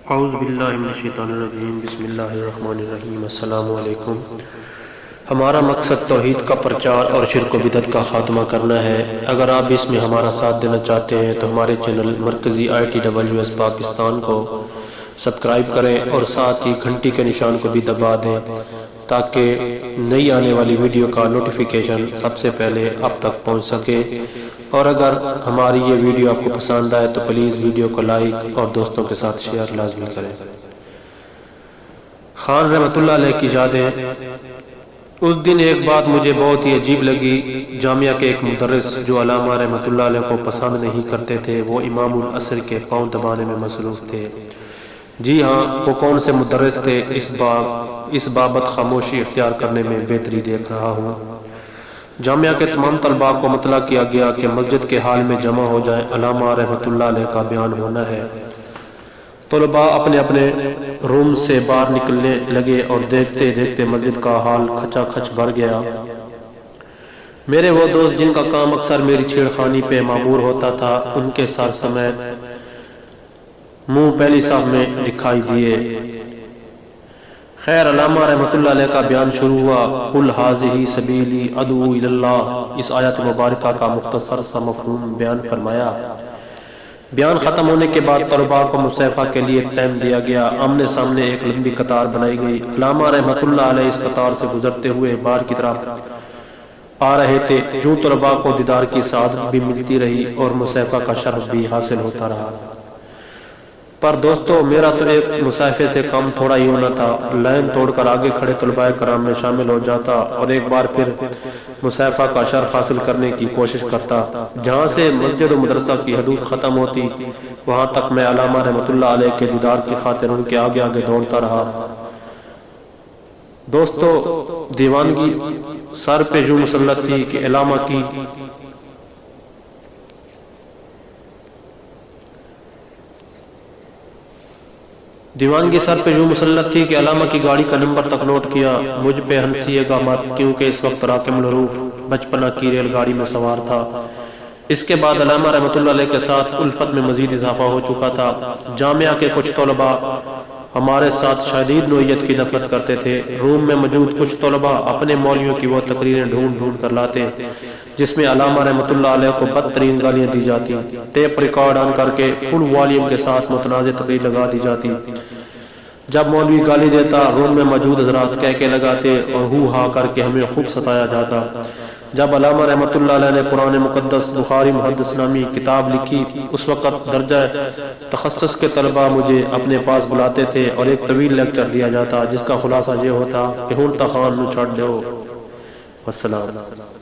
اعوذ باللہ من الشیطان الرجیم، بسم اللہ الرحمن الرحیم۔ السلام علیکم۔ ہمارا مقصد توحید کا پرچار اور شرک و بدعت کا خاتمہ کرنا ہے۔ اگر آپ اس میں ہمارا ساتھ دینا چاہتے ہیں تو ہمارے چینل مرکزی ITWS پاکستان کو سبسکرائب کریں اور ساتھ ہی گھنٹی کے نشان کو بھی دبا دیں تاکہ نئی آنے والی ویڈیو کا نوٹیفیکیشن سب سے پہلے آپ تک پہنچ سکے۔ اور اگر ہماری یہ ویڈیو آپ کو پسند آئے تو پلیز ویڈیو کو لائک اور دوستوں کے ساتھ شیئر لازمی کریں۔ خان رحمۃ اللہ علیہ کی یادیں۔ اس دن ایک بات مجھے بہت ہی عجیب لگی۔ جامعہ کے ایک مدرس جو علامہ رحمۃ اللہ علیہ کو پسند نہیں کرتے تھے، وہ امام العصر کے پاؤں دبانے میں مصروف تھے۔ جی ہاں، وہ کون سے مدرس تھے، اس بابت خاموشی اختیار کرنے میں بہتری دیکھ رہا ہوں۔ جامعہ کے تمام طلباء کو مطلع کیا گیا کہ مسجد کے حال میں جمع ہو جائیں، علامہ رحمۃ اللہ علیہ کا بیان ہونا ہے۔ طلباء اپنے اپنے روم سے باہر نکلنے لگے اور دیکھتے دیکھتے مسجد کا حال کھچا کھچ بھر گیا۔ میرے وہ دوست جن کا کام اکثر میری چھیڑ خانی پہ معمور ہوتا تھا، ان کے سر سمیت منہ پہلی صف میں دکھائی دیے۔ خیر، علامہ رحمۃ اللہ علیہ کا بیان شروع ہوا۔ قل ھذہ سبیلی ادعو الی اللہ، اس آیت مبارکہ کا مختصر سا مفہوم بیان فرمایا۔ بیان ختم ہونے کے بعد طلباء کو مصافحہ کے لیے ٹائم دیا گیا۔ آمنے سامنے ایک لمبی قطار بنائی گئی۔ علامہ رحمۃ اللہ علیہ اس قطار سے گزرتے ہوئے باہر کی طرف آ رہے تھے۔ یوں طلباء کو دیدار کی سعادت بھی ملتی رہی اور مصافحہ کا شرف بھی حاصل ہوتا رہا۔ پر دوستو، میرا تو ایک مصافحے سے کام تھوڑا ہی ہونا تھا۔ لائن توڑ کر آگے کھڑے طلباء کرام میں شامل ہو جاتا اور ایک بار پھر مصافحہ کا شرف حاصل کرنے کی کوشش کرتا۔ جہاں سے مسجد و مدرسہ کی حدود ختم ہوتی، وہاں تک میں علامہ رحمۃ اللہ علیہ کے دیدار کی خاطر ان کے آگے آگے دوڑتا رہا۔ دوستو، دیوانگی سر پہ یوں مسلط تھی کہ علامہ کی علامہ کی گاڑی کا نمبر تک نوٹ کیا۔ مجھ پہ ہنسیے گا مت، کیونکہ اس وقت راکم الحروف بچپنا کی ریل گاڑی میں سوار تھا۔ اس کے بعد علامہ رحمۃ اللہ علیہ کے ساتھ الفت میں مزید اضافہ ہو چکا تھا۔ جامعہ کے کچھ طلباء ہمارے ساتھ شدید نوعیت کی نفرت کرتے تھے۔ روم میں موجود کچھ طلباء اپنے مولویوں کی وہ تقریریں ڈھونڈ ڈھونڈ کر لاتے جس میں علامہ رحمۃ اللہ علیہ کو بدترین گالیاں دی جاتی۔ ٹیپ ریکارڈ آن کر کے فل والیوم کے ساتھ متنازع تقریر لگا دی جاتی۔ جب مولوی گالی دیتا، روم میں موجود حضرات کہکے لگاتے اور ہو ہا کر کے ہمیں خوب ستایا جاتا۔ جب علامہ رحمۃ اللہ علیہ نے قرآن مقدس بخاری محدث نامی کتاب لکھی، اس وقت درجہ تخصص کے طلباء مجھے اپنے پاس بلاتے تھے اور ایک طویل لیکچر دیا جاتا جس کا خلاصہ یہ ہوتا کہ ہن تا خان نو چھڈ دیو۔ والسلام۔